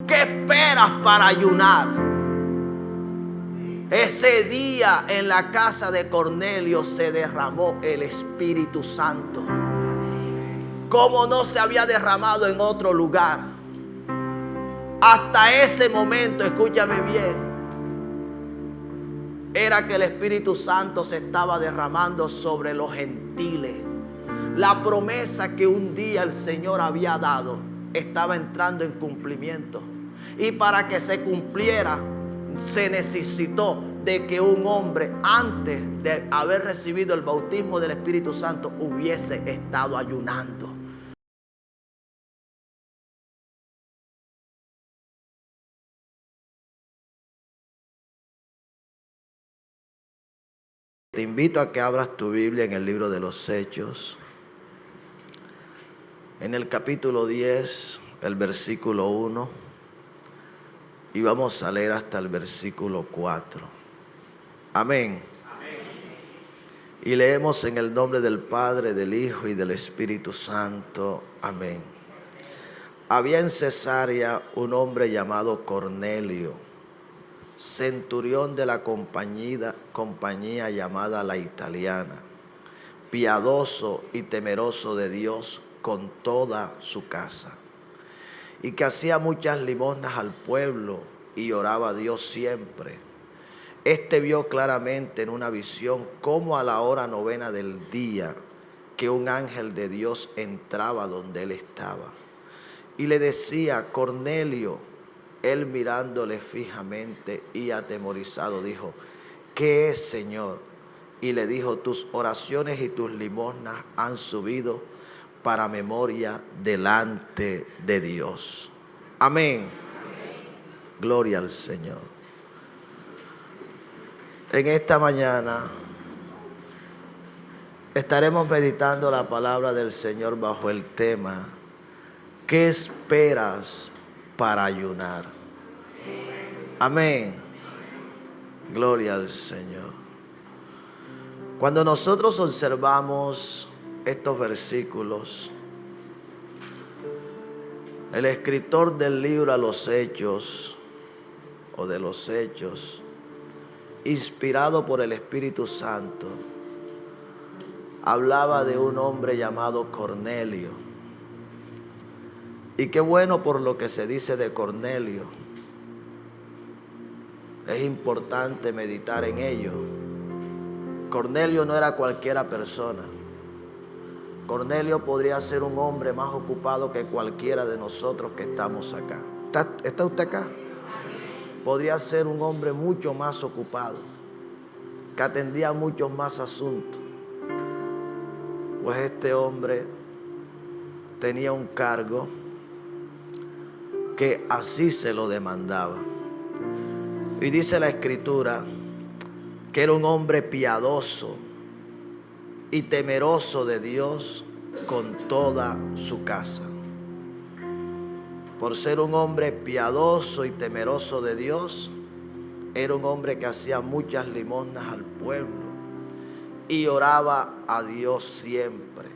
¿Qué esperas para ayunar? Ese día en la casa de Cornelio se derramó el Espíritu Santo, como no se había derramado en otro lugar. Hasta ese momento, escúchame bien, era que el Espíritu Santo se estaba derramando sobre los gentiles. La promesa que un día el Señor había dado estaba entrando en cumplimiento. Y para que se cumpliera, se necesitó de que un hombre, antes de haber recibido el bautismo del Espíritu Santo, hubiese estado ayunando. Te invito a que abras tu Biblia en el libro de los Hechos, en el capítulo 10, el versículo 1, y vamos a leer hasta el versículo 4. Amén. Y leemos en el nombre del Padre, del Hijo y del Espíritu Santo. Amén. Había en Cesarea un hombre llamado Cornelio, centurión de la compañía llamada La Italiana, piadoso y temeroso de Dios con toda su casa, y que hacía muchas limosnas al pueblo y oraba a Dios siempre. Este vio claramente en una visión cómo a la hora 9 del día que un ángel de Dios entraba donde él estaba y le decía: Cornelio. Él, mirándole fijamente y atemorizado, dijo: ¿qué es, Señor? Y le dijo: tus oraciones y tus limosnas han subido para memoria delante de Dios. Amén. Gloria al Señor. En esta mañana estaremos meditando la palabra del Señor bajo el tema: ¿qué esperas para ayunar? Amén. Gloria al Señor. Cuando nosotros observamos estos versículos, el escritor del libro a los Hechos, o de los Hechos, inspirado por el Espíritu Santo, hablaba de un hombre llamado Cornelio. Y qué bueno por lo que se dice de Cornelio. Es importante meditar en ello. Cornelio no era cualquiera persona. Cornelio podría ser un hombre más ocupado que cualquiera de nosotros que estamos acá. ¿Está usted acá? Podría ser un hombre mucho más ocupado, que atendía muchos más asuntos. Pues este hombre tenía un cargo que así se lo demandaba. Y dice la Escritura que era un hombre piadoso y temeroso de Dios con toda su casa. Por ser un hombre piadoso y temeroso de Dios, era un hombre que hacía muchas limosnas al pueblo y oraba a Dios siempre.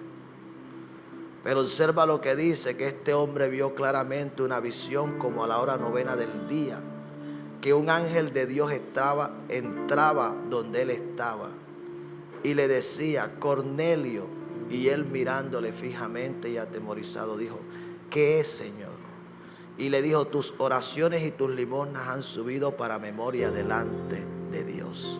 Pero observa lo que dice, que este hombre vio claramente una visión como a la hora 9 del día, que un ángel de Dios entraba donde él estaba y le decía: Cornelio. Y él, mirándole fijamente y atemorizado, dijo: ¿qué es, Señor? Y le dijo: tus oraciones y tus limosnas han subido para memoria delante de Dios.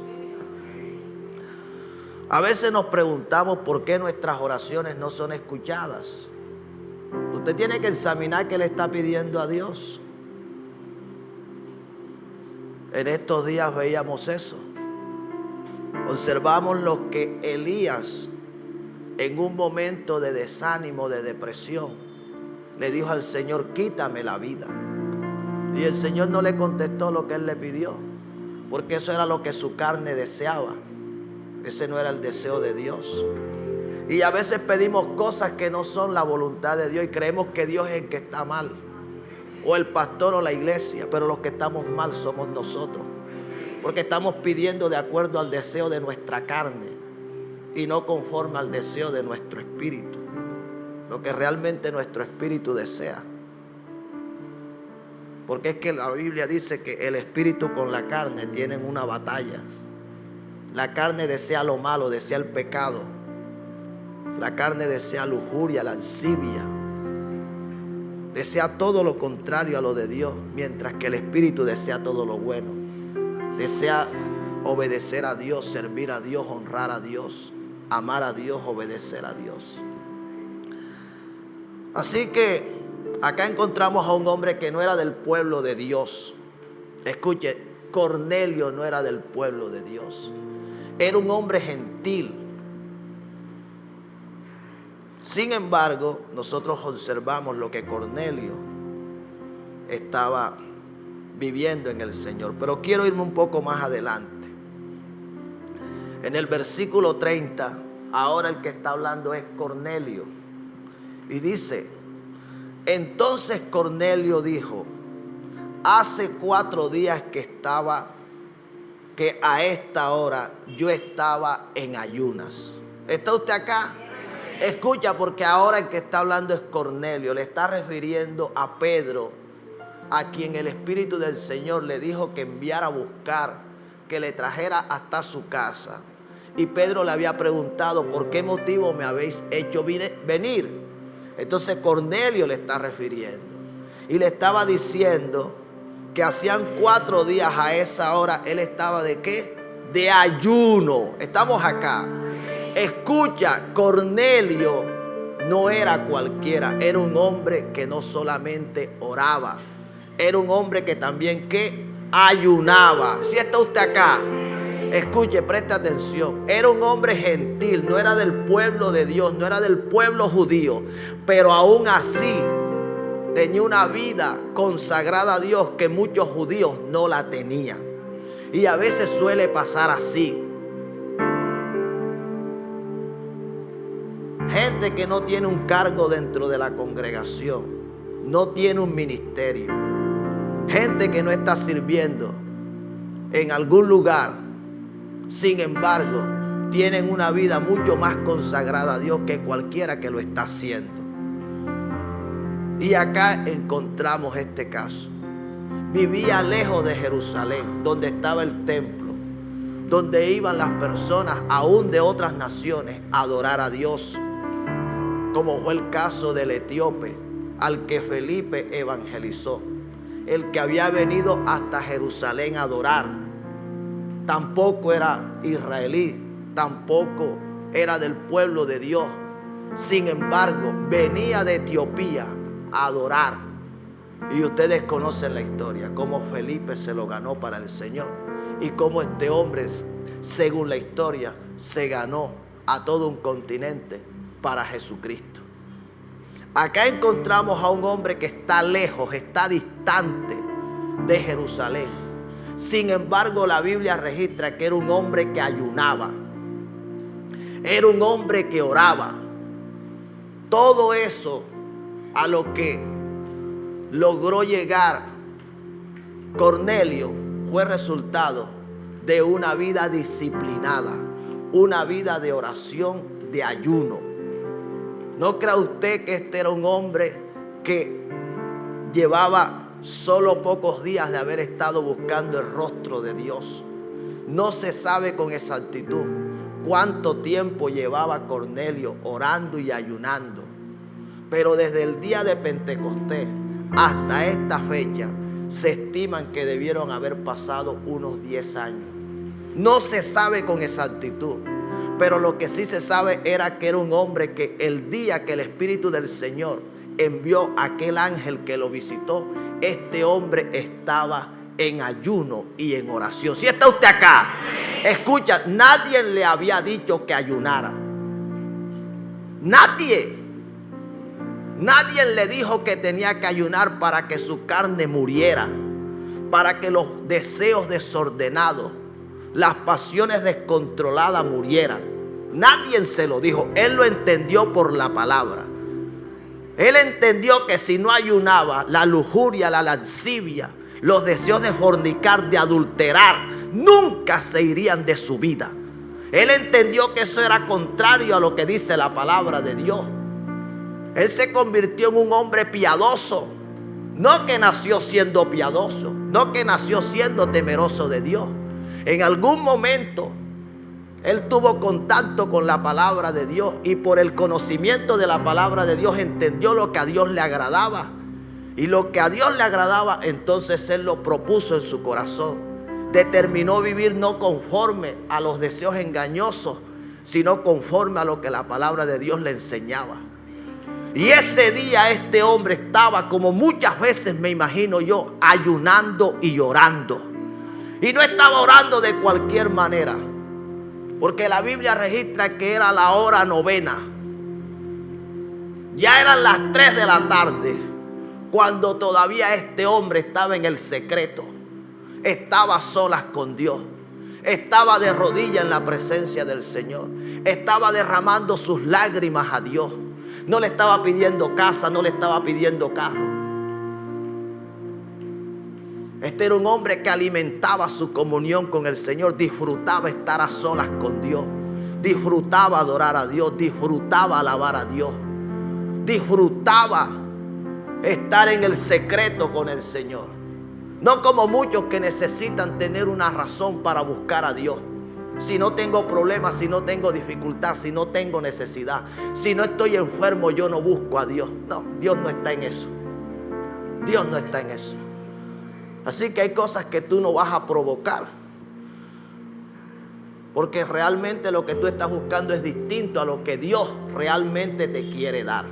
A veces nos preguntamos por qué nuestras oraciones no son escuchadas. Usted tiene que examinar qué le está pidiendo a Dios. En estos días veíamos eso. Observamos lo que Elías, en un momento de desánimo, de depresión, le dijo al Señor: quítame la vida. Y el Señor no le contestó lo que él le pidió, porque eso era lo que su carne deseaba. Ese no era el deseo de Dios. Y a veces pedimos cosas que no son la voluntad de Dios y creemos que Dios es el que está mal, o el pastor o la iglesia, pero los que estamos mal somos nosotros, porque estamos pidiendo de acuerdo al deseo de nuestra carne y no conforme al deseo de nuestro espíritu, lo que realmente nuestro espíritu desea. Porque es que la Biblia dice que el espíritu con la carne tienen una batalla. La carne desea lo malo, desea el pecado. La carne desea lujuria, lascivia. Desea todo lo contrario a lo de Dios, mientras que el espíritu desea todo lo bueno. Desea obedecer a Dios, servir a Dios, honrar a Dios, amar a Dios, obedecer a Dios. Así que acá encontramos a un hombre que no era del pueblo de Dios. Escuche, Cornelio no era del pueblo de Dios. Era un hombre gentil. Sin embargo, nosotros observamos lo que Cornelio estaba viviendo en el Señor. Pero quiero irme un poco más adelante. En el versículo 30, ahora el que está hablando es Cornelio. Y dice: entonces Cornelio dijo: hace 4 días que a esta hora yo estaba en ayunas. ¿Está usted acá? Escucha, porque ahora el que está hablando es Cornelio. Le está refiriendo a Pedro, a quien el Espíritu del Señor le dijo que enviara a buscar, que le trajera hasta su casa. Y Pedro le había preguntado: ¿por qué motivo me habéis hecho venir? Entonces Cornelio le está refiriendo. Y le estaba diciendo que hacían 4 días a esa hora él estaba ¿de qué? De ayuno. Estamos acá. Escucha, Cornelio no era cualquiera. Era un hombre que no solamente oraba. Era un hombre que también ¿qué? Ayunaba. ¿Sí está usted acá? Escuche, preste atención. Era un hombre gentil, no era del pueblo de Dios, no era del pueblo judío, pero aún así tenía una vida consagrada a Dios que muchos judíos no la tenían. Y a veces suele pasar así. Gente que no tiene un cargo dentro de la congregación, no tiene un ministerio. Gente que no está sirviendo en algún lugar. Sin embargo, tienen una vida mucho más consagrada a Dios que cualquiera que lo está haciendo. Y acá encontramos este caso. Vivía lejos de Jerusalén, donde estaba el templo, donde iban las personas aún de otras naciones a adorar a Dios, como fue el caso del etíope al que Felipe evangelizó, el que había venido hasta Jerusalén a adorar. Tampoco era israelí, tampoco era del pueblo de Dios. Sin embargo, venía de Etiopía a adorar. Y ustedes conocen la historia, cómo Felipe se lo ganó para el Señor y cómo este hombre, según la historia, se ganó a todo un continente para Jesucristo. Acá encontramos a un hombre que está lejos, está distante de Jerusalén. Sin embargo, la Biblia registra que era un hombre que ayunaba. Era un hombre que oraba. Todo eso a lo que logró llegar Cornelio fue resultado de una vida disciplinada, una vida de oración, de ayuno. No crea usted que este era un hombre que llevaba solo pocos días de haber estado buscando el rostro de Dios. No se sabe con exactitud cuánto tiempo llevaba Cornelio orando y ayunando. Pero desde el día de Pentecostés hasta esta fecha se estiman que debieron haber pasado unos 10 años. No se sabe con exactitud, pero lo que sí se sabe era que era un hombre que el día que el Espíritu del Señor envió a aquel ángel que lo visitó, este hombre estaba en ayuno y en oración. ¿Sí está usted acá? Escucha, nadie le había dicho que ayunara. Nadie le dijo que tenía que ayunar para que su carne muriera, para que los deseos desordenados, las pasiones descontroladas murieran. Nadie se lo dijo. Él lo entendió por la palabra. Él entendió que si no ayunaba, la lujuria, la lascivia, los deseos de fornicar, de adulterar, nunca se irían de su vida. Él entendió que eso era contrario a lo que dice la palabra de Dios. Él se convirtió en un hombre piadoso. No que nació siendo piadoso, no que nació siendo temeroso de Dios. En algún momento él tuvo contacto con la palabra de Dios y por el conocimiento de la palabra de Dios entendió lo que a Dios le agradaba. Y lo que a Dios le agradaba, entonces él lo propuso en su corazón. Determinó vivir no conforme a los deseos engañosos, sino conforme a lo que la palabra de Dios le enseñaba. Y ese día este hombre estaba, como muchas veces me imagino yo, ayunando y orando. Y no estaba orando de cualquier manera, porque la Biblia registra que era la hora novena. Ya eran las 3 de la tarde, cuando todavía este hombre estaba en el secreto. Estaba a solas con Dios. Estaba de rodillas en la presencia del Señor. Estaba derramando sus lágrimas a Dios. No le estaba pidiendo casa, no le estaba pidiendo carro. Este era un hombre que alimentaba su comunión con el Señor. Disfrutaba estar a solas con Dios. Disfrutaba adorar a Dios. Disfrutaba alabar a Dios. Disfrutaba estar en el secreto con el Señor. No como muchos que necesitan tener una razón para buscar a Dios. Si no tengo problemas, si no tengo dificultad, si no tengo necesidad, si no estoy enfermo, yo no busco a Dios. No, Dios no está en eso. Dios no está en eso. Así que hay cosas que tú no vas a provocar, porque realmente lo que tú estás buscando es distinto a lo que Dios realmente te quiere dar.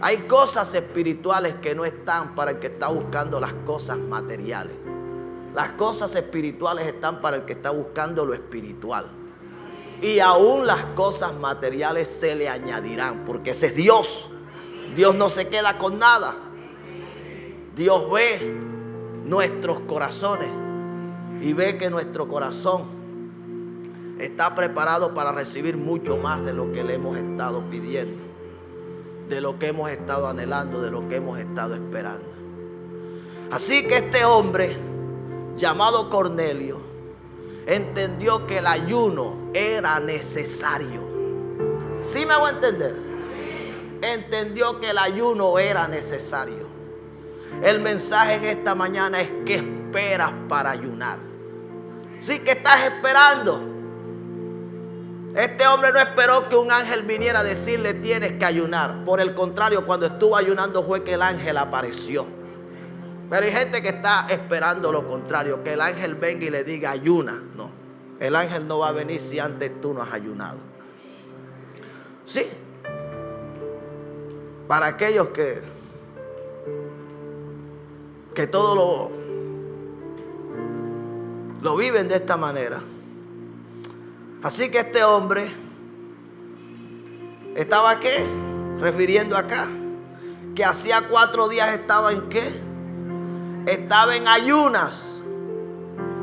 Hay cosas espirituales que no están para el que está buscando las cosas materiales. Las cosas espirituales están para el que está buscando lo espiritual. Y aún las cosas materiales se le añadirán, porque ese es Dios. Dios no se queda con nada. Dios ve nuestros corazones y ve que nuestro corazón está preparado para recibir mucho más de lo que le hemos estado pidiendo, de lo que hemos estado anhelando, de lo que hemos estado esperando. Así que este hombre llamado Cornelio entendió que el ayuno era necesario. ¿Sí me hago entender? Entendió que el ayuno era necesario. El mensaje en esta mañana es: ¿qué esperas para ayunar? ¿Sí? ¿Qué estás esperando? Este hombre no esperó que un ángel viniera a decirle tienes que ayunar. Por el contrario, cuando estuvo ayunando fue que el ángel apareció. Pero hay gente que está esperando lo contrario, que el ángel venga y le diga ayuna. No, el ángel no va a venir si antes tú no has ayunado. Sí, para aquellos que todo lo viven de esta manera. Así que este hombre estaba ¿a qué? Refiriendo acá, que hacía 4 días estaba en ¿qué? Estaba en ayunas.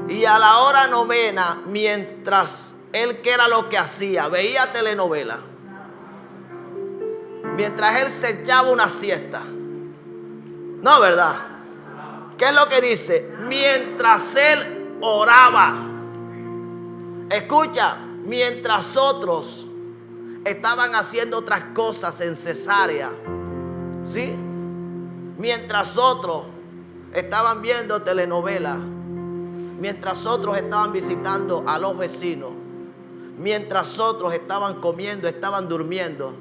Y a la hora novena, mientras él, ¿qué era lo que hacía? Veía telenovela. Mientras él se echaba una siesta. No, ¿verdad? ¿Qué es lo que dice? Mientras él oraba. Escucha, mientras otros estaban haciendo otras cosas en Cesarea, ¿sí? Mientras otros estaban viendo telenovelas, mientras otros estaban visitando a los vecinos, mientras otros estaban comiendo, estaban durmiendo,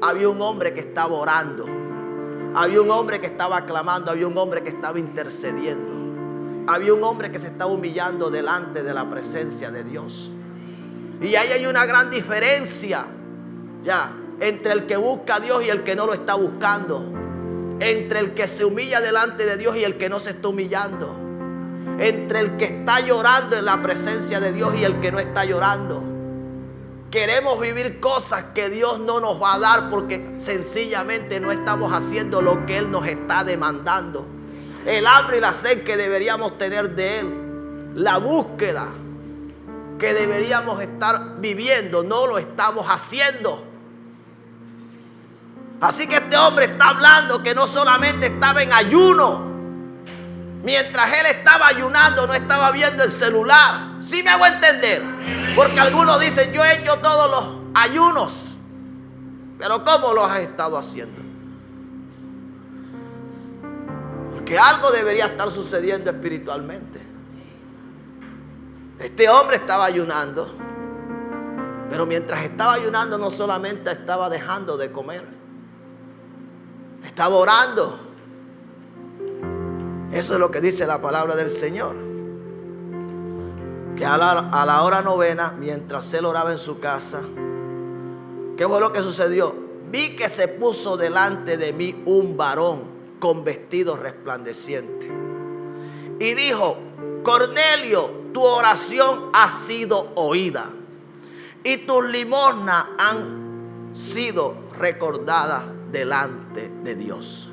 había un hombre que estaba orando, había un hombre que estaba clamando, había un hombre que estaba intercediendo, había un hombre que se estaba humillando delante de la presencia de Dios. Y ahí hay una gran diferencia ya entre el que busca a Dios y el que no lo está buscando, entre el que se humilla delante de Dios y el que no se está humillando, entre el que está llorando en la presencia de Dios y el que no está llorando. Queremos vivir cosas que Dios no nos va a dar porque sencillamente no estamos haciendo lo que Él nos está demandando. El hambre y la sed que deberíamos tener de Él, la búsqueda que deberíamos estar viviendo, no lo estamos haciendo. Así que este hombre está hablando que no solamente estaba en ayuno. Mientras él estaba ayunando no estaba viendo el celular. ¿Sí me hago entender? Porque algunos dicen yo he hecho todos los ayunos. Pero ¿cómo los has estado haciendo? que algo debería estar sucediendo espiritualmente. Este hombre estaba ayunando, pero mientras estaba ayunando no solamente estaba dejando de comer, estaba orando. Eso es lo que dice la palabra del Señor. Que a la hora novena, mientras él oraba en su casa, ¿qué fue lo que sucedió? Vi que se puso delante de mí un varón con vestido resplandeciente. Y dijo: Cornelio, tu oración ha sido oída y tus limosnas han sido recordadas delante de Dios.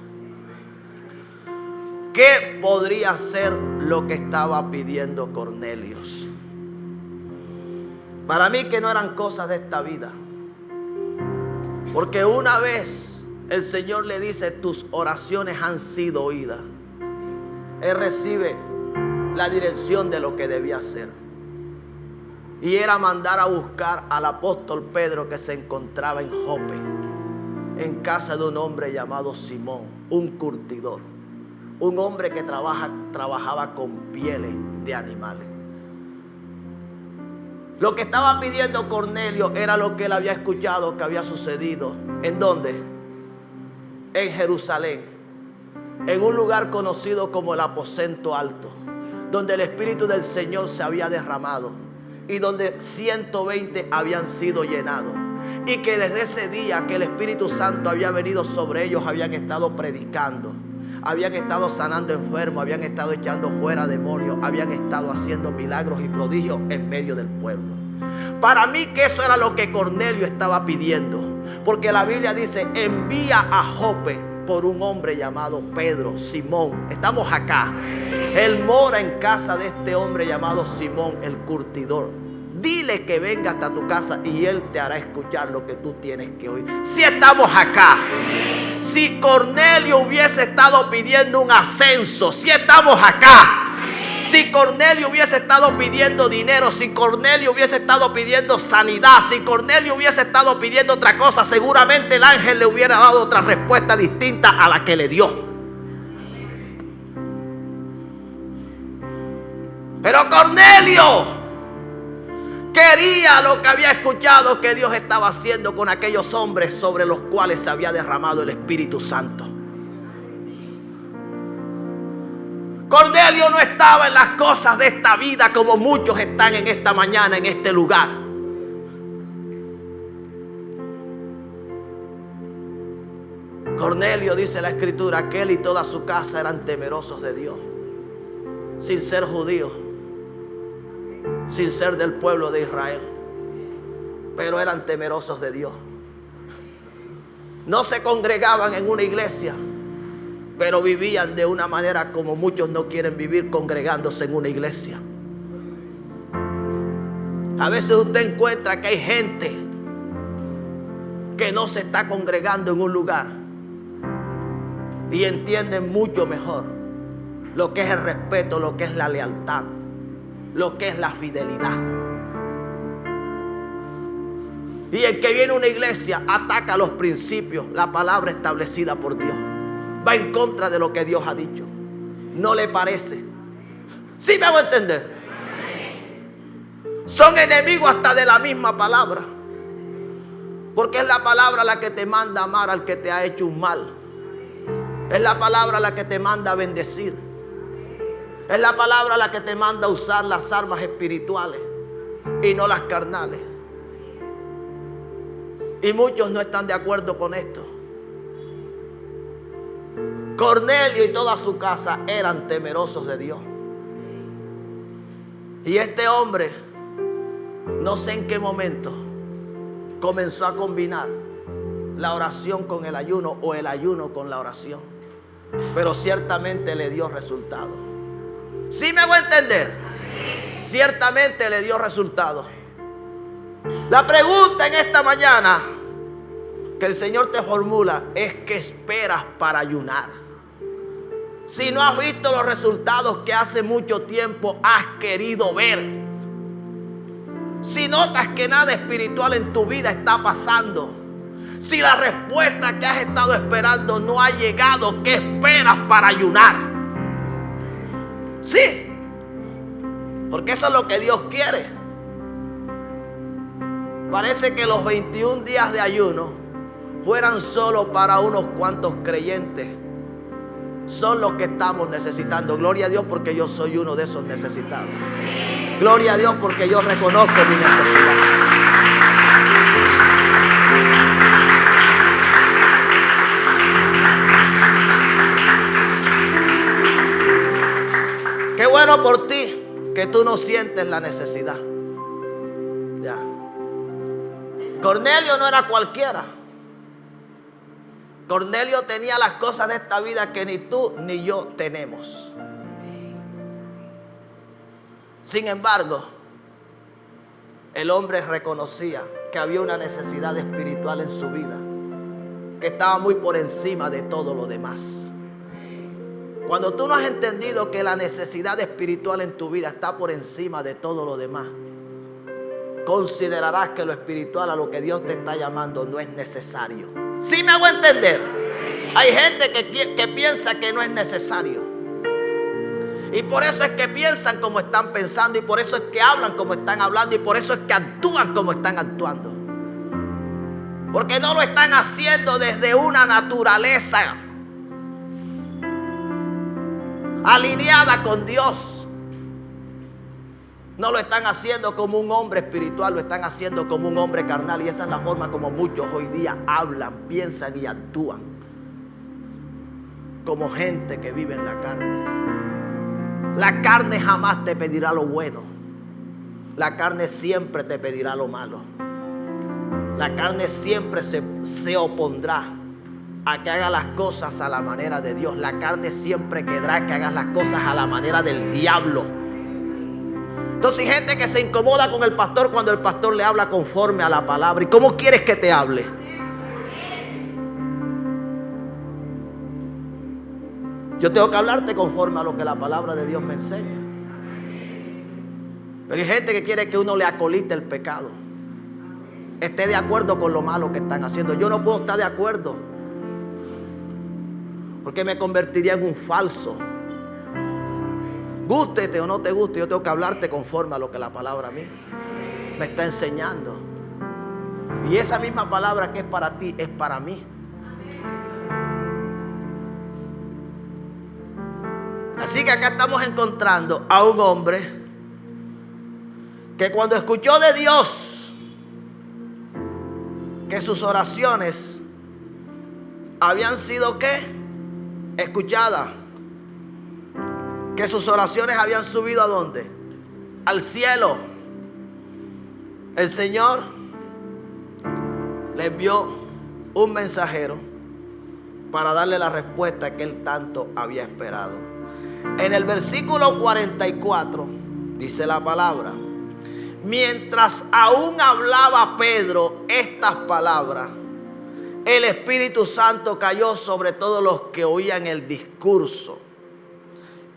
¿Qué podría ser lo que estaba pidiendo Cornelio? Para mí que no eran cosas de esta vida. Porque una vez el Señor le dice: tus oraciones han sido oídas, él recibe la dirección de lo que debía hacer. Y era mandar a buscar al apóstol Pedro, que se encontraba en Jope, en casa de un hombre llamado Simón, un curtidor, un hombre que trabajaba con pieles de animales. Lo que estaba pidiendo Cornelio era lo que él había escuchado que había sucedido. ¿En dónde? En Jerusalén, en un lugar conocido como el aposento alto, donde el Espíritu del Señor se había derramado y donde 120 habían sido llenados. Y que desde ese día que el Espíritu Santo había venido sobre ellos, habían estado predicando, habían estado sanando enfermos, habían estado echando fuera demonios, habían estado haciendo milagros y prodigios en medio del pueblo. Para mí que eso era lo que Cornelio estaba pidiendo, porque la Biblia dice: envía a Jope por un hombre llamado Pedro, Simón. Estamos acá. Él mora en casa de este hombre llamado Simón, el curtidor. Dile que venga hasta tu casa y él te hará escuchar lo que tú tienes que oír. Si estamos acá. Si Cornelio hubiese estado pidiendo un ascenso, si estamos acá. Si Cornelio hubiese estado pidiendo dinero, si Cornelio hubiese estado pidiendo sanidad, si Cornelio hubiese estado pidiendo otra cosa, seguramente el ángel le hubiera dado otra respuesta distinta a la que le dio. Pero Cornelio quería lo que había escuchado que Dios estaba haciendo con aquellos hombres sobre los cuales se había derramado el Espíritu Santo. Cornelio no estaba en las cosas de esta vida como muchos están en esta mañana, en este lugar. Cornelio, dice la Escritura, que él y toda su casa eran temerosos de Dios, sin ser judíos, sin ser del pueblo de Israel, pero eran temerosos de Dios. No se congregaban en una iglesia, pero vivían de una manera como muchos no quieren vivir, congregándose en una iglesia. A veces usted encuentra que hay gente que no se está congregando en un lugar y entienden mucho mejor lo que es el respeto, lo que es la lealtad, lo que es la fidelidad. Y el que viene a una iglesia ataca los principios, la palabra establecida por Dios. Va en contra de lo que Dios ha dicho. No le parece. ¿Sí me hago entender? Son enemigos hasta de la misma palabra. Porque es la palabra la que te manda a amar al que te ha hecho un mal. Es la palabra la que te manda a bendecir. Es la palabra la que te manda a usar las armas espirituales y no las carnales. Y muchos no están de acuerdo con esto. Cornelio y toda su casa eran temerosos de Dios. Y este hombre, no sé en qué momento, comenzó a combinar la oración con el ayuno o el ayuno con la oración. Pero ciertamente le dio resultado. ¿Sí me hago entender? Ciertamente le dio resultado. La pregunta en esta mañana que el Señor te formula es: ¿qué esperas para ayunar? Si no has visto los resultados que hace mucho tiempo has querido ver, si notas que nada espiritual en tu vida está pasando, si la respuesta que has estado esperando no ha llegado, ¿qué esperas para ayunar? Sí, porque eso es lo que Dios quiere. Parece que los 21 días de ayuno fueran solo para unos cuantos creyentes. Son los que estamos necesitando. Gloria a Dios porque yo soy uno de esos necesitados. Gloria a Dios porque yo reconozco mi necesidad. Qué bueno por ti que tú no sientes la necesidad. Ya. Cornelio no era cualquiera. Cornelio tenía las cosas de esta vida que ni tú ni yo tenemos. Sin embargo, el hombre reconocía que había una necesidad espiritual en su vida, que estaba muy por encima de todo lo demás. Cuando tú no has entendido que la necesidad espiritual en tu vida está por encima de todo lo demás, considerarás que lo espiritual, a lo que Dios te está llamando, no es necesario. ¿Sí me hago entender? Hay gente que piensa que no es necesario. Y por eso es que piensan como están pensando. Y por eso es que hablan como están hablando. Y por eso es que actúan como están actuando. Porque no lo están haciendo desde una naturaleza alineada con Dios. No lo están haciendo como un hombre espiritual, lo están haciendo como un hombre carnal. Y esa es la forma como muchos hoy día hablan, piensan y actúan. Como gente que vive en la carne. La carne jamás te pedirá lo bueno. La carne siempre te pedirá lo malo. La carne siempre se opondrá a que hagas las cosas a la manera de Dios. La carne siempre querrá que hagas las cosas a la manera del diablo. Entonces hay gente que se incomoda con el pastor cuando el pastor le habla conforme a la palabra. ¿Y cómo quieres que te hable? Yo tengo que hablarte conforme a lo que la palabra de Dios me enseña. Pero hay gente que quiere que uno le acolite el pecado, esté de acuerdo con lo malo que están haciendo. Yo no puedo estar de acuerdo, porque me convertiría en un falso. Gústete o no te guste, yo tengo que hablarte conforme a lo que la palabra a mí me está enseñando. Y esa misma palabra que es para ti, es para mí. Así que acá estamos encontrando a un hombre que cuando escuchó de Dios que sus oraciones habían sido ¿qué? Escuchadas. Que sus oraciones habían subido ¿a dónde? Al cielo. El Señor le envió un mensajero para darle la respuesta que él tanto había esperado. En el versículo 44 dice la palabra: mientras aún hablaba Pedro estas palabras, el Espíritu Santo cayó sobre todos los que oían el discurso.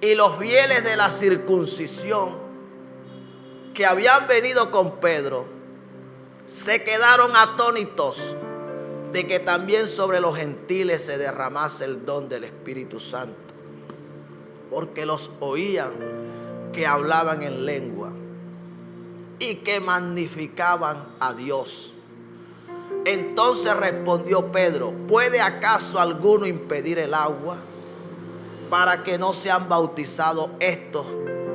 Y los fieles de la circuncisión que habían venido con Pedro se quedaron atónitos de que también sobre los gentiles se derramase el don del Espíritu Santo, porque los oían que hablaban en lengua y que magnificaban a Dios. Entonces respondió Pedro: ¿puede acaso alguno impedir el agua para que no sean bautizados estos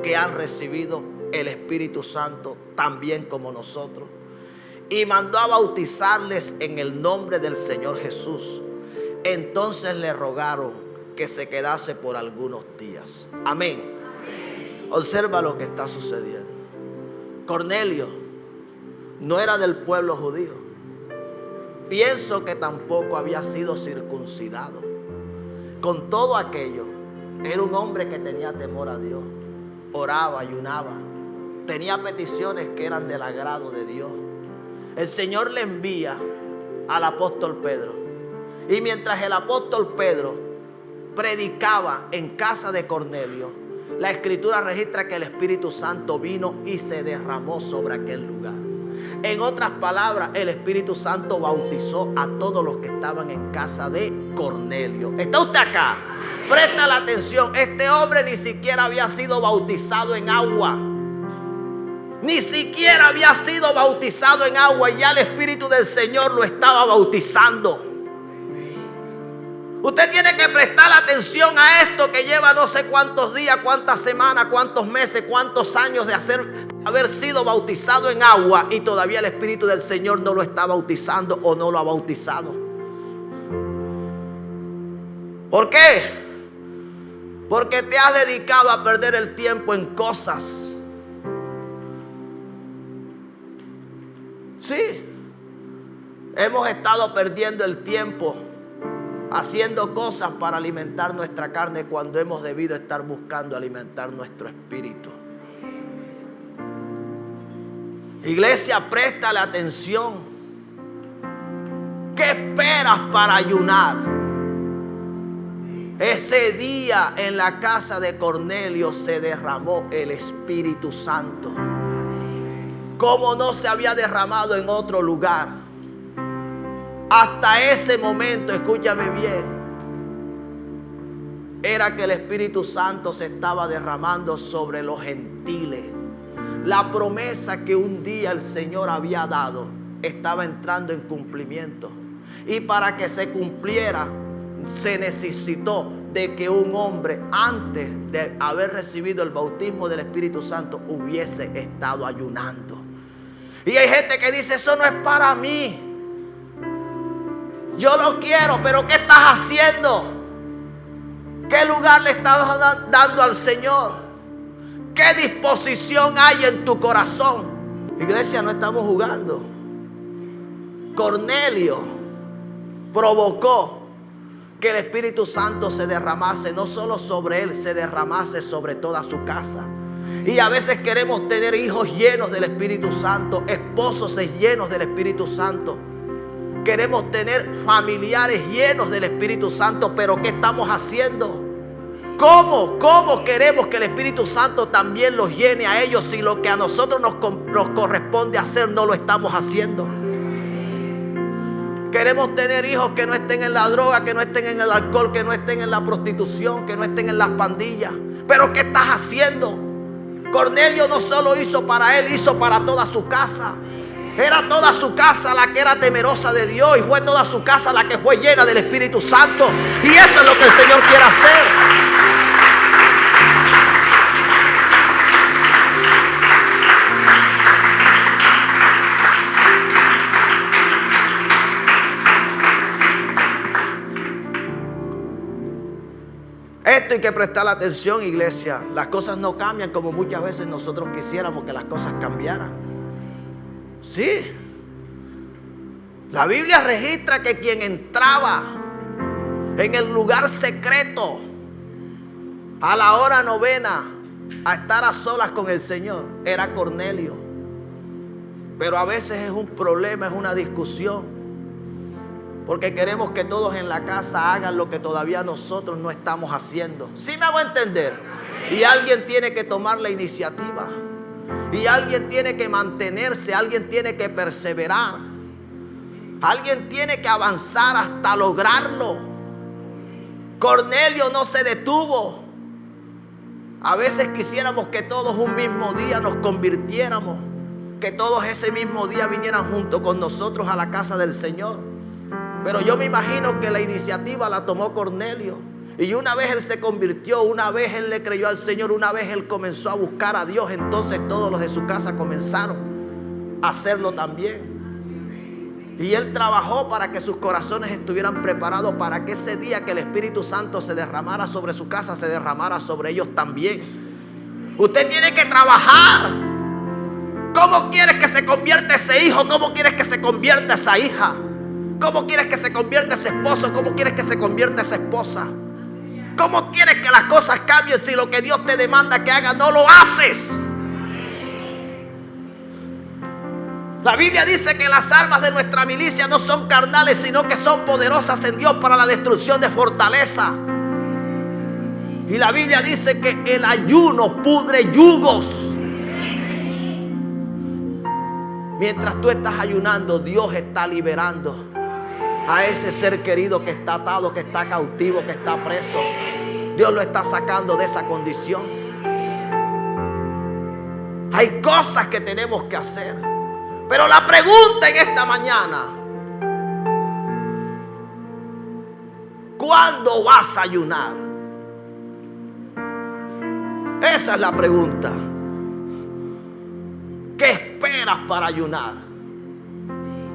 que han recibido el Espíritu Santo también como nosotros? Y mandó a bautizarles en el nombre del Señor Jesús. Entonces le rogaron que se quedase por algunos días. Amén. Observa lo que está sucediendo. Cornelio no era del pueblo judío. Pienso que tampoco había sido circuncidado. Con todo aquello, era un hombre que tenía temor a Dios. Oraba, ayunaba. Tenía peticiones que eran del agrado de Dios. El Señor le envía al apóstol Pedro. Y mientras el apóstol Pedro predicaba en casa de Cornelio, la Escritura registra que el Espíritu Santo vino y se derramó sobre aquel lugar. En otras palabras, el Espíritu Santo bautizó a todos los que estaban en casa de Cornelio. ¿Está usted acá? Presta la atención. Este hombre ni siquiera había sido bautizado en agua. Ni siquiera había sido bautizado en agua y ya el Espíritu del Señor lo estaba bautizando. Usted tiene que prestar atención a esto que lleva no sé cuántos días, cuántas semanas, cuántos meses, cuántos años de haber sido bautizado en agua y todavía el Espíritu del Señor no lo está bautizando o no lo ha bautizado. ¿Por qué? Porque te has dedicado a perder el tiempo en cosas. Sí, hemos estado perdiendo el tiempo haciendo cosas para alimentar nuestra carne cuando hemos debido estar buscando alimentar nuestro espíritu. Iglesia, préstale atención. ¿Qué esperas para ayunar? Ese día en la casa de Cornelio se derramó el Espíritu Santo, como no se había derramado en otro lugar. Hasta ese momento, escúchame bien, era que el Espíritu Santo se estaba derramando sobre los gentiles. La promesa que un día el Señor había dado estaba entrando en cumplimiento. Y para que se cumpliera, se necesitó de que un hombre, antes de haber recibido el bautismo del Espíritu Santo, hubiese estado ayunando. Y hay gente que dice, eso no es para mí. Yo lo quiero, pero ¿qué estás haciendo? ¿Qué lugar le estás dando al Señor? ¿Qué disposición hay en tu corazón? Iglesia, no estamos jugando. Cornelio provocó que el Espíritu Santo se derramase, no solo sobre él, se derramase sobre toda su casa. Y a veces queremos tener hijos llenos del Espíritu Santo, esposos llenos del Espíritu Santo. Queremos tener familiares llenos del Espíritu Santo, pero ¿qué estamos haciendo? ¿Cómo queremos que el Espíritu Santo también los llene a ellos si lo que a nosotros nos corresponde hacer no lo estamos haciendo? Queremos tener hijos que no estén en la droga, que no estén en el alcohol, que no estén en la prostitución, que no estén en las pandillas. ¿Pero qué estás haciendo? Cornelio no solo hizo para él, hizo para toda su casa. Era toda su casa la que era temerosa de Dios y fue toda su casa la que fue llena del Espíritu Santo. Y eso es lo que el Señor quiere hacer. Esto hay que prestar atención, iglesia. Las cosas no cambian como muchas veces nosotros quisiéramos que las cosas cambiaran. Sí, la Biblia registra que quien entraba en el lugar secreto a la hora novena a estar a solas con el Señor era Cornelio. Pero a veces es un problema, es una discusión, porque queremos que todos en la casa hagan lo que todavía nosotros no estamos haciendo. ¿Sí me hago entender? Y alguien tiene que tomar la iniciativa. Y alguien tiene que mantenerse, alguien tiene que perseverar. Alguien tiene que avanzar hasta lograrlo. Cornelio no se detuvo. A veces quisiéramos que todos un mismo día nos convirtiéramos, que todos ese mismo día vinieran junto con nosotros a la casa del Señor. Pero yo me imagino que la iniciativa la tomó Cornelio. Y una vez él se convirtió, una vez él le creyó al Señor, una vez él comenzó a buscar a Dios, entonces todos los de su casa comenzaron a hacerlo también. Y él trabajó para que sus corazones estuvieran preparados para que ese día que el Espíritu Santo se derramara sobre su casa, se derramara sobre ellos también. Usted tiene que trabajar. ¿Cómo quieres que se convierta ese hijo? ¿Cómo quieres que se convierta esa hija? ¿Cómo quieres que se convierta ese esposo? ¿Cómo quieres que se convierta esa esposa? ¿Cómo quieres que las cosas cambien si lo que Dios te demanda que hagas no lo haces? La Biblia dice que las armas de nuestra milicia no son carnales, sino que son poderosas en Dios para la destrucción de fortaleza. Y la Biblia dice que el ayuno pudre yugos. Mientras tú estás ayunando, Dios está liberando a ese ser querido que está atado, que está cautivo, que está preso. Dios lo está sacando de esa condición. Hay cosas que tenemos que hacer. Pero la pregunta en esta mañana: ¿cuándo vas a ayunar? Esa es la pregunta. ¿Qué esperas para ayunar?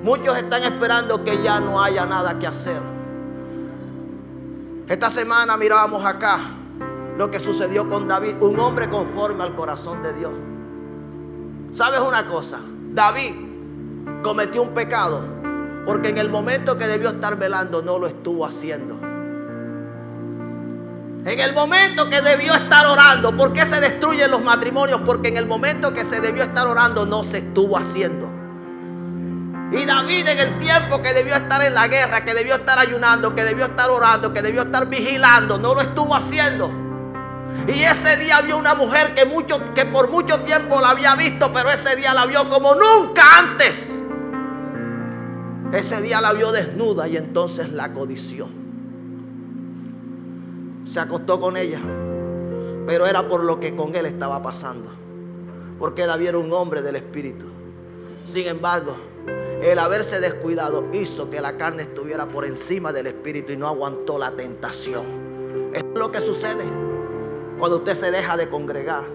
Muchos están esperando que ya no haya nada que hacer. Esta semana mirábamos acá lo que sucedió con David, un hombre conforme al corazón de Dios. ¿Sabes una cosa? David cometió un pecado porque en el momento que debió estar velando no lo estuvo haciendo. En el momento que debió estar orando, ¿por qué se destruyen los matrimonios? Porque en el momento que se debió estar orando no se estuvo haciendo. Y David, en el tiempo que debió estar en la guerra, que debió estar ayunando, que debió estar orando, que debió estar vigilando, no lo estuvo haciendo. Y ese día vio una mujer que por mucho tiempo la había visto, pero ese día la vio como nunca antes. Ese día la vio desnuda y entonces la codició. Se acostó con ella, pero era por lo que con él estaba pasando, porque David era un hombre del espíritu. Sin embargo, el haberse descuidado hizo que la carne estuviera por encima del espíritu y no aguantó la tentación. Esto es lo que sucede cuando usted se deja de congregar,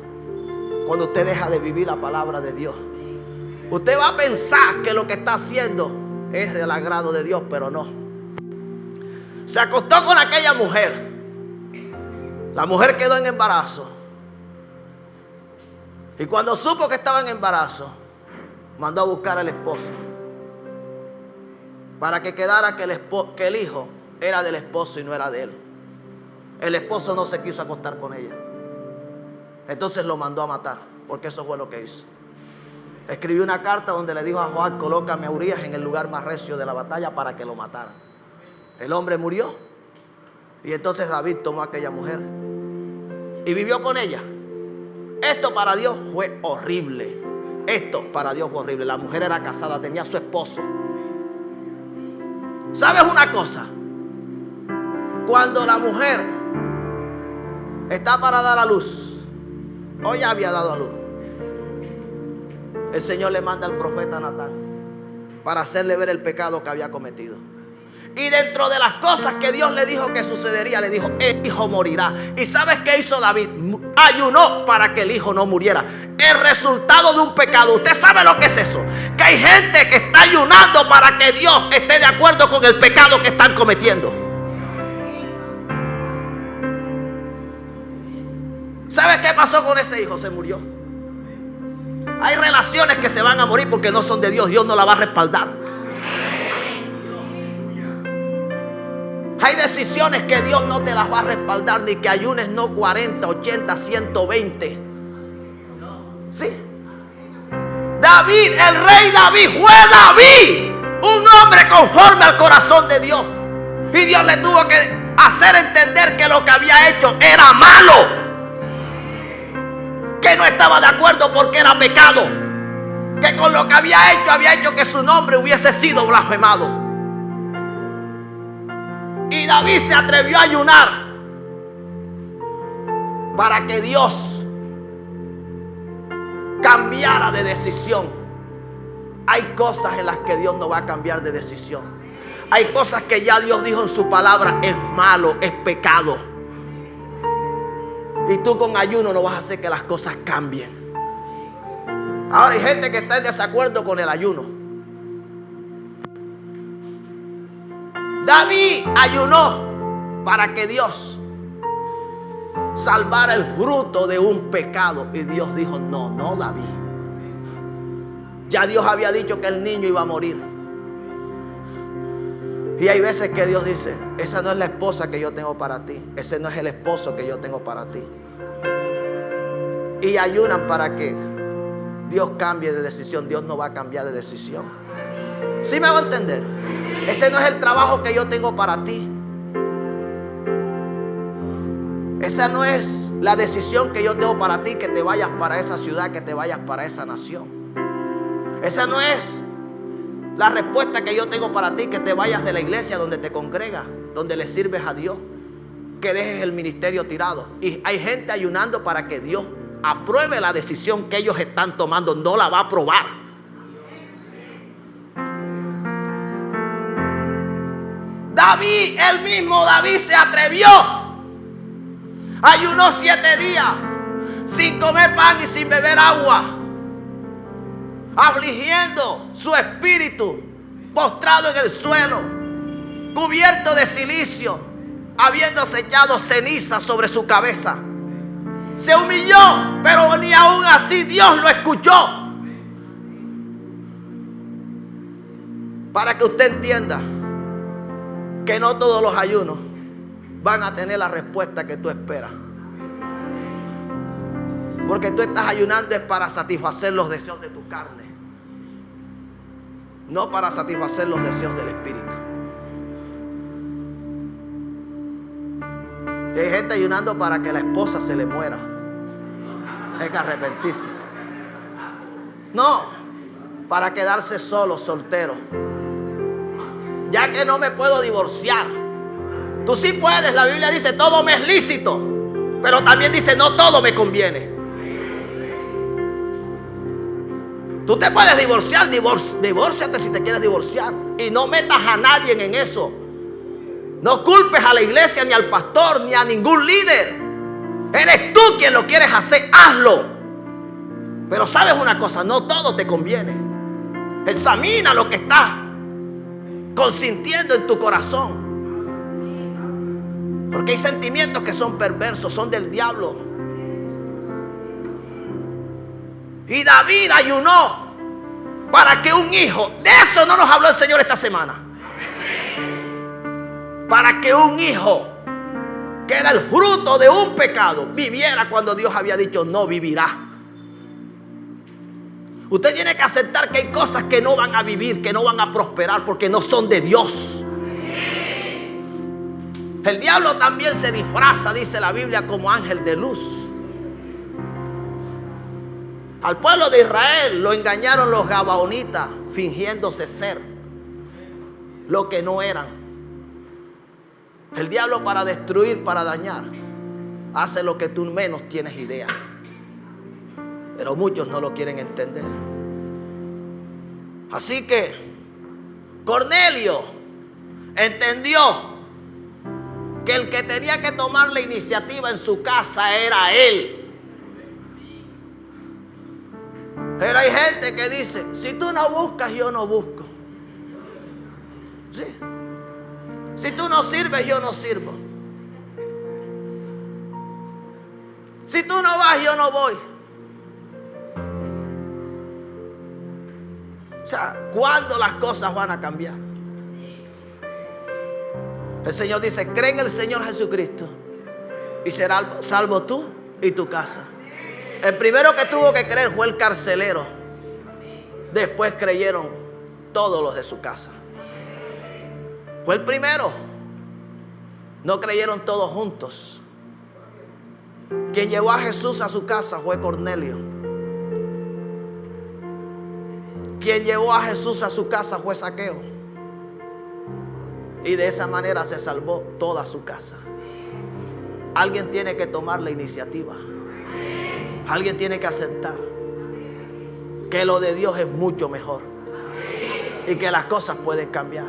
cuando usted deja de vivir la palabra de Dios. Usted va a pensar que lo que está haciendo es del agrado de Dios, pero no. Se acostó con aquella mujer. La mujer quedó en embarazo. Y cuando supo que estaba en embarazo, mandó a buscar al esposo, para que quedara que el hijo era del esposo y no era de él. El esposo no se quiso acostar con ella. Entonces lo mandó a matar, porque eso fue lo que hizo. Escribió una carta donde le dijo a Joab: colócame a Urías en el lugar más recio de la batalla para que lo matara. El hombre murió. Y entonces David tomó a aquella mujer y vivió con ella. Esto para Dios fue horrible. Esto para Dios fue horrible. La mujer era casada, tenía a su esposo. ¿Sabes una cosa? Cuando la mujer está para dar a luz, o ya había dado a luz, el Señor le manda al profeta Natán para hacerle ver el pecado que había cometido. Y dentro de las cosas que Dios le dijo que sucedería, le dijo: el hijo morirá. ¿Y sabes qué hizo David? Ayunó para que el hijo no muriera. El resultado de un pecado. ¿Usted sabe lo que es eso? Que hay gente que está ayunando para que Dios esté de acuerdo con el pecado que están cometiendo. ¿Sabes qué pasó con ese hijo? Se murió. Hay relaciones que se van a morir porque no son de Dios. Dios no la va a respaldar. Hay decisiones que Dios no te las va a respaldar, ni que ayunes no 40, 80, 120. Sí. David, el rey David, fue David, un hombre conforme al corazón de Dios. Y Dios le tuvo que hacer entender que lo que había hecho era malo, que no estaba de acuerdo porque era pecado, que con lo que había hecho que su nombre hubiese sido blasfemado. Y David se atrevió a ayunar para que Dios cambiara de decisión. Hay cosas en las que Dios no va a cambiar de decisión. Hay cosas que ya Dios dijo en su palabra: es malo, es pecado. Y tú con ayuno no vas a hacer que las cosas cambien. Ahora hay gente que está en desacuerdo con el ayuno. David ayunó para que Dios salvara el fruto de un pecado. Y Dios dijo: no, David. Ya Dios había dicho que el niño iba a morir. Y hay veces que Dios dice: esa no es la esposa que yo tengo para ti. Ese no es el esposo que yo tengo para ti. Y ayunan para que Dios cambie de decisión. Dios no va a cambiar de decisión. ¿Sí me hago entender? Ese no es el trabajo que yo tengo para ti. Esa no es la decisión que yo tengo para ti, que te vayas para esa ciudad, que te vayas para esa nación. Esa no es la respuesta que yo tengo para ti, que te vayas de la iglesia donde te congregas, donde le sirves a Dios. que dejes el ministerio tirado. Y hay gente ayunando para que Dios apruebe la decisión que ellos están tomando. No la va a aprobar. David, el mismo David se atrevió. Ayunó 7 días sin comer pan y sin beber agua, afligiendo su espíritu, postrado en el suelo, cubierto de cilicio, habiéndose echado ceniza sobre su cabeza. Se humilló, pero ni aún así Dios lo escuchó. Para que usted entienda que no todos los ayunos van a tener la respuesta que tú esperas. Porque tú estás ayunando es para satisfacer los deseos de tu carne, no para satisfacer los deseos del espíritu. Y hay gente ayunando para que la esposa se le muera. Hay que arrepentirse. No, para quedarse solo, soltero. Ya que no me puedo divorciar. Tú sí puedes, la Biblia dice todo me es lícito, pero también dice no todo me conviene. Tú te puedes divorciar, divórciate si te quieres divorciar. Y no metas a nadie en eso. No culpes a la iglesia, ni al pastor, ni a ningún líder. Eres tú quien lo quieres hacer, hazlo. Pero sabes una cosa, no todo te conviene. Examina lo que estás consintiendo en tu corazón. Porque hay sentimientos que son perversos, son del diablo. Y David ayunó para que un hijo, de eso no nos habló el Señor esta semana. Para que un hijo, que era el fruto de un pecado, viviera cuando Dios había dicho no vivirá. Usted tiene que aceptar que hay cosas que no van a vivir, que no van a prosperar porque no son de Dios. El diablo también se disfraza, dice la Biblia, como ángel de luz. Al pueblo de Israel lo engañaron los gabaonitas, fingiéndose ser lo que no eran. El diablo, para destruir, para dañar, hace lo que tú menos tienes idea. Pero muchos no lo quieren entender. Así que Cornelio entendió que el que tenía que tomar la iniciativa en su casa era él. Pero hay gente que dice, si tú no buscas, yo no busco. ¿Sí? Si tú no sirves, yo no sirvo. Si tú no vas, yo no voy. O sea, ¿cuándo las cosas van a cambiar? El Señor dice, cree en el Señor Jesucristo y serás salvo tú y tu casa. El primero que tuvo que creer fue el carcelero. Después creyeron todos los de su casa. Fue el primero. No creyeron todos juntos. Quien llevó a Jesús a su casa fue Cornelio. Quien llevó a Jesús a su casa fue Zaqueo. Y de esa manera se salvó toda su casa. Alguien tiene que tomar la iniciativa. Alguien tiene que aceptar que lo de Dios es mucho mejor y que las cosas pueden cambiar.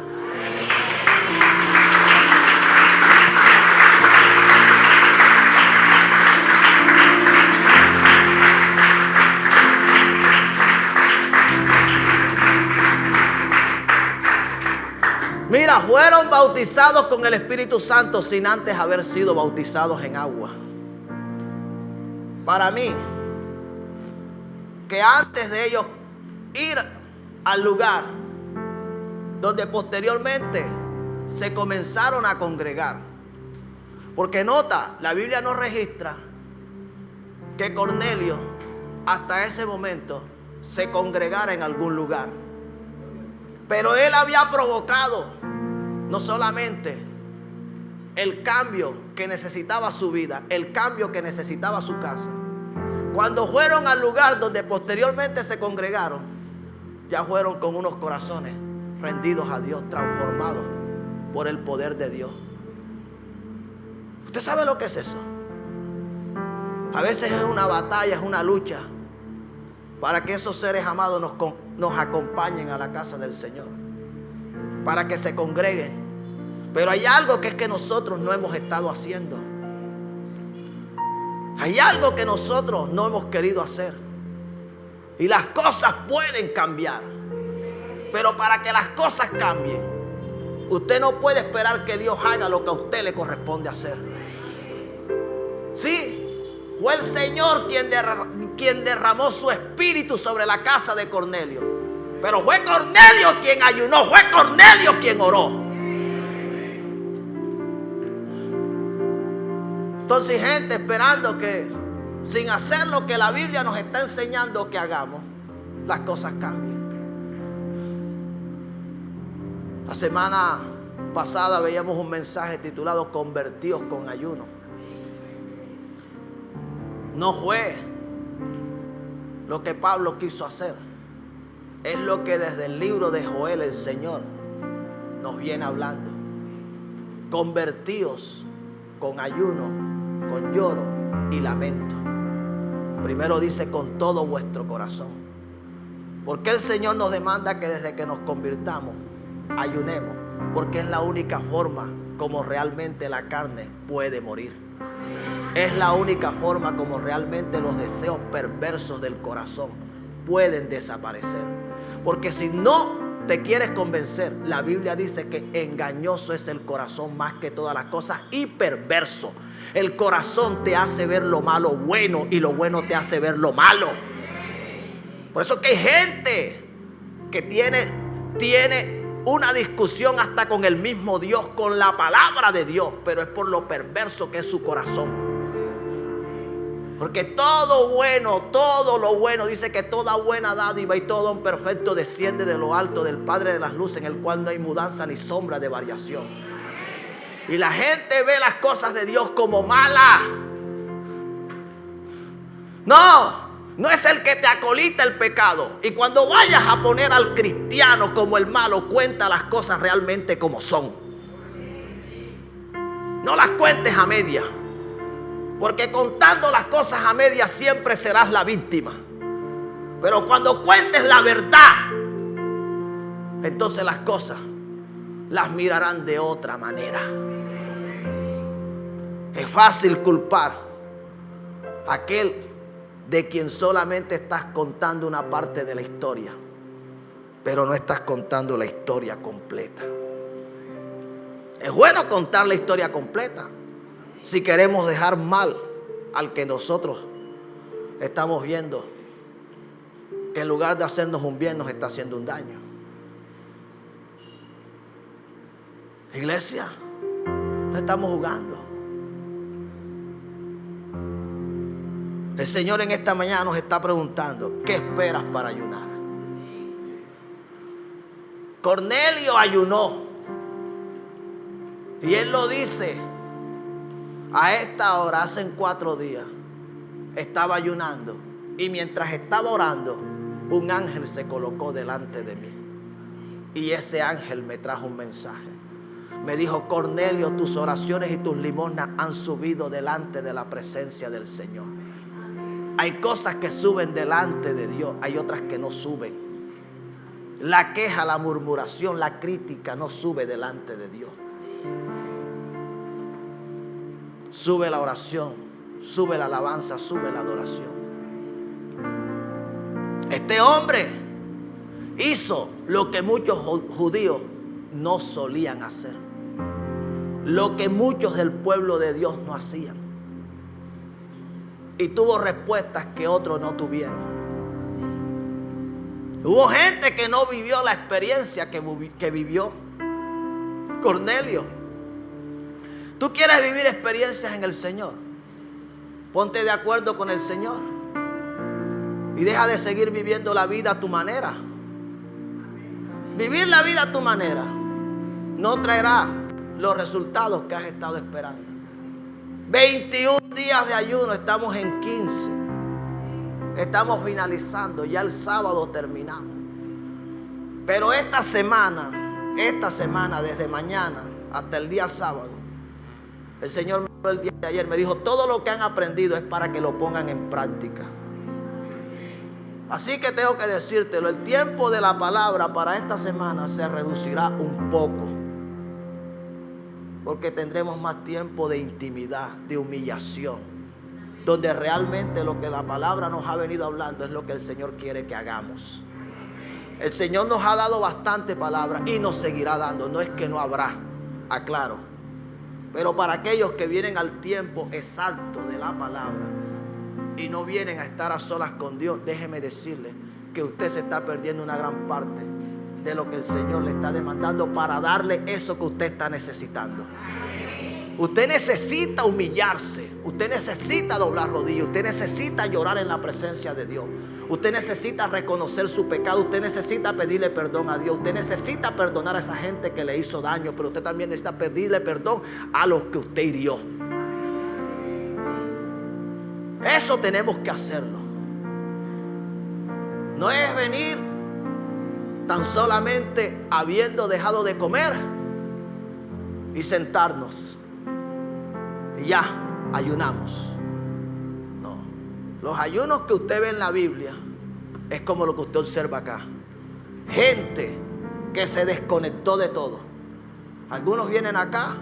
Mira, fueron bautizados con el Espíritu Santo sin antes haber sido bautizados en agua. Para mí, que antes de ellos ir al lugar donde posteriormente se comenzaron a congregar, porque nota, la Biblia no registra que Cornelio hasta ese momento se congregara en algún lugar, pero él había provocado no solamente el cambio que necesitaba su vida, el cambio que necesitaba su casa. Cuando fueron al lugar donde posteriormente se congregaron, ya fueron con unos corazones rendidos a Dios, transformados por el poder de Dios. ¿Usted sabe lo que es eso? A veces es una batalla, es una lucha para que esos seres amados nos acompañen a la casa del Señor, para que se congreguen. Pero hay algo que es que nosotros no hemos estado haciendo. Hay algo que nosotros no hemos querido hacer. Y las cosas pueden cambiar. Pero para que las cosas cambien, usted no puede esperar que Dios haga lo que a usted le corresponde hacer. Sí, fue el Señor quien derramó su espíritu sobre la casa de Cornelio. Pero fue Cornelio quien ayunó, fue Cornelio quien oró. Entonces, gente esperando que sin hacer lo que la Biblia nos está enseñando que hagamos, las cosas cambien. La semana pasada veíamos un mensaje titulado Convertidos con ayuno. No fue lo que Pablo quiso hacer. Es lo que desde el libro de Joel el Señor nos viene hablando. Convertidos con ayuno, con lloro y lamento. Primero dice con todo vuestro corazón. Porque el Señor nos demanda que desde que nos convirtamos ayunemos, porque es la única forma como realmente la carne puede morir. Es la única forma como realmente los deseos perversos del corazón pueden desaparecer. Porque si no te quieres convencer, la Biblia dice que engañoso es el corazón más que todas las cosas y perverso. El corazón te hace ver lo malo bueno y lo bueno te hace ver lo malo. Por eso que hay gente que tiene una discusión hasta con el mismo Dios, con la palabra de Dios, pero es por lo perverso que es su corazón. Porque todo lo bueno, dice que toda buena dádiva y todo don perfecto desciende de lo alto del Padre de las luces, en el cual no hay mudanza ni sombra de variación. Y la gente ve las cosas de Dios como malas. No es el que te acolita el pecado. Y cuando vayas a poner al cristiano como el malo, cuenta las cosas realmente como son. No las cuentes a media. Porque contando las cosas a media siempre serás la víctima. Pero cuando cuentes la verdad, entonces las cosas las mirarán de otra manera. Es fácil culpar a aquel de quien solamente estás contando una parte de la historia, pero no estás contando la historia completa. Es bueno contar la historia completa si queremos dejar mal al que nosotros estamos viendo que en lugar de hacernos un bien nos está haciendo un daño. Iglesia, no estamos jugando. El Señor en esta mañana nos está preguntando, ¿qué esperas para ayunar? Cornelio ayunó. Y él lo dice, a esta hora, hace 4 días, estaba ayunando. Y mientras estaba orando, un ángel se colocó delante de mí. Y ese ángel me trajo un mensaje. Me dijo, Cornelio, tus oraciones y tus limosnas han subido delante de la presencia del Señor. Hay cosas que suben delante de Dios, hay otras que no suben. La queja, la murmuración, la crítica no sube delante de Dios. Sube la oración, sube la alabanza, sube la adoración. Este hombre hizo lo que muchos judíos no solían hacer, lo que muchos del pueblo de Dios no hacían, y tuvo respuestas que otros no tuvieron. Hubo gente que no vivió la experiencia que vivió Cornelio. ¿Tú quieres vivir experiencias en el Señor? Ponte de acuerdo con el Señor y deja de seguir viviendo la vida a tu manera. Vivir la vida a tu manera no traerá los resultados que has estado esperando. 21 días de ayuno, estamos en 15. Estamos finalizando, ya el sábado terminamos. Pero esta semana, desde mañana hasta el día sábado, el Señor me el día de ayer, me dijo, todo lo que han aprendido es para que lo pongan en práctica. Así que tengo que decírtelo, el tiempo de la palabra para esta semana se reducirá un poco, porque tendremos más tiempo de intimidad, de humillación, donde realmente lo que la palabra nos ha venido hablando es lo que el Señor quiere que hagamos. El Señor nos ha dado bastante palabra y nos seguirá dando, no es que no habrá, aclaro. Pero para aquellos que vienen al tiempo exacto de la palabra y no vienen a estar a solas con Dios, déjeme decirle que usted se está perdiendo una gran parte de lo que el Señor le está demandando para darle eso que usted está necesitando. Usted necesita humillarse, usted necesita doblar rodillas, usted necesita llorar en la presencia de Dios. Usted necesita reconocer su pecado, usted necesita pedirle perdón a Dios, usted necesita perdonar a esa gente que le hizo daño, pero usted también necesita pedirle perdón a los que usted hirió. Eso tenemos que hacerlo. No es venir tan solamente habiendo dejado de comer y sentarnos y ya ayunamos. No, los ayunos que usted ve en la Biblia es como lo que usted observa acá. Gente que se desconectó de todo. Algunos vienen acá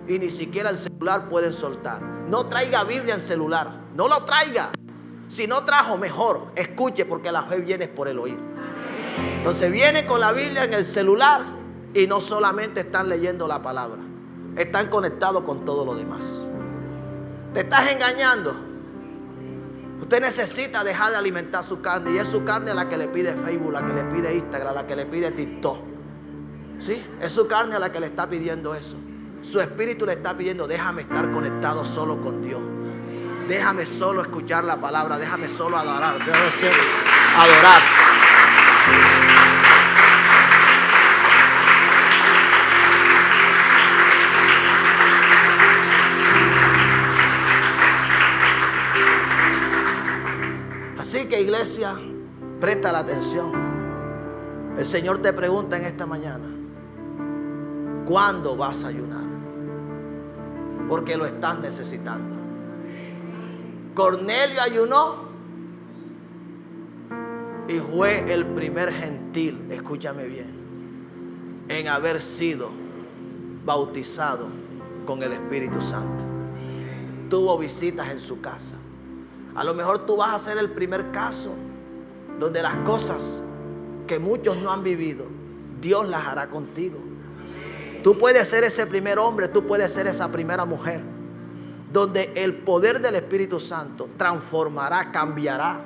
y ni siquiera el celular pueden soltar. No traiga Biblia en celular, no lo traiga. Si no trajo, mejor escuche, porque la fe viene por el oír. Entonces viene con la Biblia en el celular y no solamente están leyendo la palabra, están conectados con todo lo demás. Te estás engañando. Usted necesita dejar de alimentar su carne, y es su carne la que le pide Facebook, la que le pide Instagram, la que le pide TikTok. ¿Sí? Es su carne la que le está pidiendo eso. Su espíritu le está pidiendo, déjame estar conectado solo con Dios. Déjame solo escuchar la palabra, déjame solo adorar, déjame solo adorar. Así que, iglesia, presta la atención. El Señor te pregunta en esta mañana, ¿cuándo vas a ayunar? Porque lo estás necesitando. Cornelio ayunó y fue el primer gentil, escúchame bien, en haber sido bautizado con el Espíritu Santo. Tuvo visitas en su casa. A lo mejor tú vas a ser el primer caso donde las cosas que muchos no han vivido, Dios las hará contigo. Tú puedes ser ese primer hombre, tú puedes ser esa primera mujer, donde el poder del Espíritu Santo transformará, cambiará.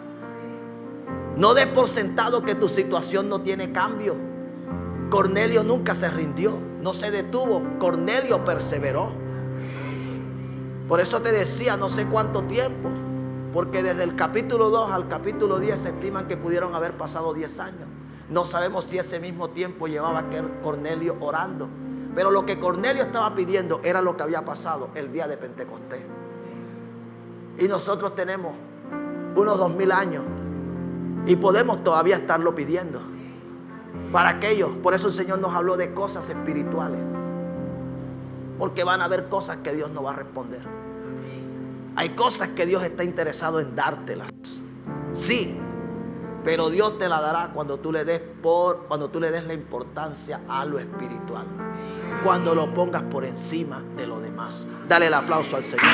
No des por sentado que tu situación no tiene cambio. Cornelio nunca se rindió, no se detuvo. Cornelio perseveró. Por eso te decía, no sé cuánto tiempo, porque desde el capítulo 2 al capítulo 10 se estiman que pudieron haber pasado 10 años. No sabemos si ese mismo tiempo llevaba Cornelio orando. Pero lo que Cornelio estaba pidiendo era lo que había pasado el día de Pentecostés. Y nosotros tenemos unos 2000 años y podemos todavía estarlo pidiendo. Para aquellos, por eso el Señor nos habló de cosas espirituales. Porque van a haber cosas que Dios no va a responder. Hay cosas que Dios está interesado en dártelas. Sí, pero Dios te la dará cuando tú le des la importancia a lo espiritual. Cuando lo pongas por encima de lo demás. Dale el aplauso al Señor.